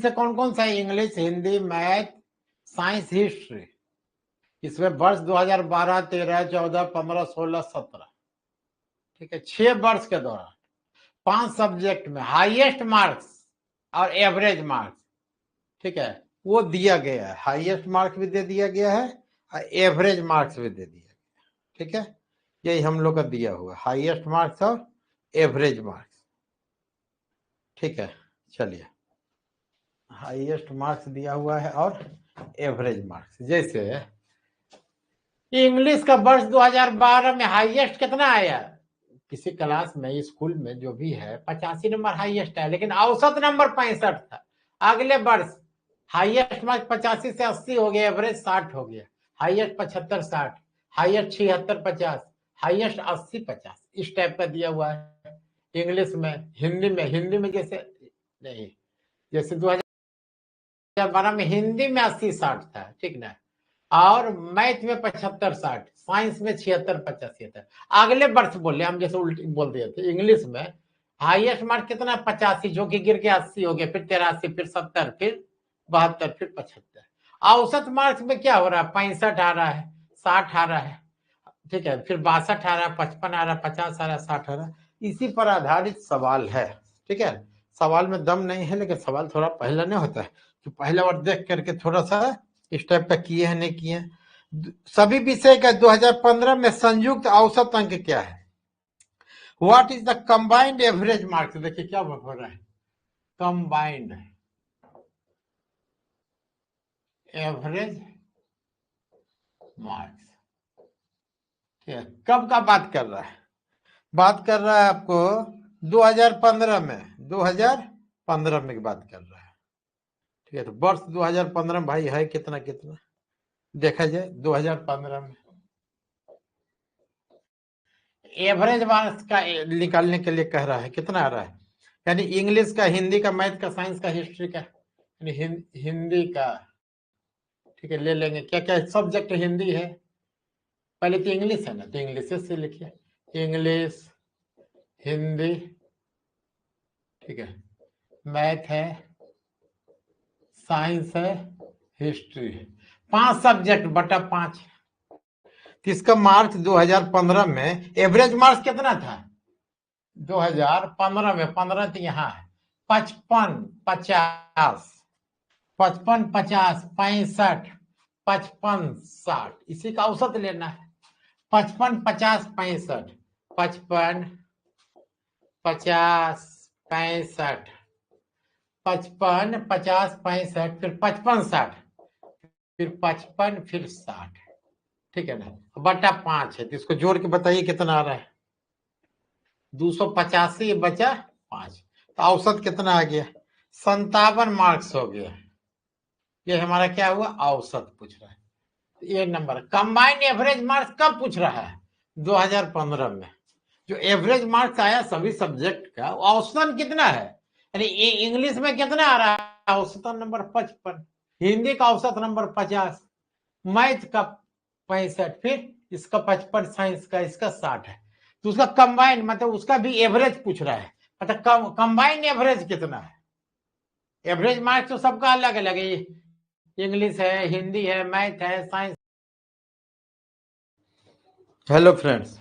से कौन कौन सा है? English, Hindi, math, science, history. इसमें वर्ष 2012, 13, 14, 15, 16, 17, ठीक है, 6 वर्ष के दौरान 5 सब्जेक्ट में हाईएस्ट मार्क्स और एवरेज मार्क्स, ठीक है, वो दिया गया है। हाईएस्ट मार्क्स भी दे दिया गया है और एवरेज मार्क्स भी दे दिया गया है, ठीक है। यही हम लोग का दिया हुआ, हाईएस्ट मार्क्स और एवरेज मार्क्स, ठीक है। चलिए, हाईएस्ट मार्क्स दिया हुआ है और एवरेज मार्क्स। जैसे इंग्लिश का वर्ष 2012 में हाईएस्ट कितना आया? किसी क्लास में, स्कूल में जो भी है, 85 नंबर हाईएस्ट है, लेकिन औसत नंबर 65 था। अगले वर्ष हाईएस्ट मार्क्स 85 से 80 हो गया, एवरेज 60 हो गया, हाईएस्ट 75, 60, हाईएस्ट 76, 50, हाईएस्ट 80, 50, इस टाइप का दिया हुआ है। इंग्लिश में, हिंदी में जैसे नहीं, जैसे 2012 में हिंदी में 80, 60 था, ठीक ना, और मैथ में 75, 60, साइंस में 76, 75। अगले वर्ष बोले हम, जैसे उल्टी बोल दिए थे। इंग्लिश में हाईएस्ट मार्क कितना? 85, जो कि गिर के 80 हो गया, फिर 83, फिर 70, फिर 72, फिर 75। औसत मार्क्स में क्या हो रहा है? 65 आ रहा है, 60 आ रहा है, ठीक है, फिर 62 आ रहा है, 55 आ रहा है, 50 आ रहा है, 60 आ रहा है। इसी पर आधारित सवाल है, ठीक है। सवाल में दम नहीं है, लेकिन सवाल थोड़ा पहले नहीं होता है कि पहला बार देख करके थोड़ा सा इस टाइप का किए हैं, नहीं किए हैं। सभी विषय का 2015 में संयुक्त औसत अंक क्या है? What is the combined average marks? देखिए क्या हो रहा है, कंबाइंड एवरेज मार्क्स, ठीक है। कब का बात कर रहा है? बात कर रहा है आपको 2015 में, 2015 में की बात कर रहा है, ठीक है। तो वर्ष 2015 में भाई है कितना कितना देखा जाए। 2015 में एवरेज मार्क्स का निकालने के लिए कह रहा है, कितना आ रहा है? यानी इंग्लिश का, हिंदी का, मैथ का, साइंस का, हिस्ट्री का, यानी हिंदी का, ठीक है, ले लेंगे। क्या क्या सब्जेक्ट हिंदी है? पहले तो इंग्लिश है ना, तो इंग्लिश से लिखिए, इंग्लिश, हिंदी, ठीक है, मैथ है, साइंस है, हिस्ट्री है। 5 सब्जेक्ट बटा 5। तो इसका मार्क्स 2015 में एवरेज मार्क्स कितना था? 2015 में 15 तो यहाँ है, 55, 50, 55, 50, 65, 55, 60, इसी का औसत लेना है। 55, 50, 65, 55, 50, 65, 55, 50, 65, फिर 55, 60, फिर 55, फिर 60, ठीक है ना, बटा 5 है। तो इसको जोड़ के बताइए कितना आ रहा है? 285 बचा 5, तो औसत कितना आ गया? 57 मार्क्स हो गया। ये हमारा क्या हुआ? औसत पूछ रहा है। ये नंबर कंबाइंड एवरेज मार्क्स कब पूछ रहा है? 2015 में। जो एवरेज मार्क्स आया सभी सब्जेक्ट का, औसतन कितना है? यानी इंग्लिश में कितना आ रहा है? औसतन नंबर 55, हिंदी का औसत नंबर 50, मैथ का 65, फिर इसका 55, साइंस का, इसका 60 है। तो उसका कंबाइंड मतलब उसका भी एवरेज पूछ रहा है, मतलब कंबाइंड एवरेज कितना है? एवरेज मार्क्स तो सबका अलग अलग है, इंग्लिश है, हिंदी है, मैथ है, साइंस। Hello friends,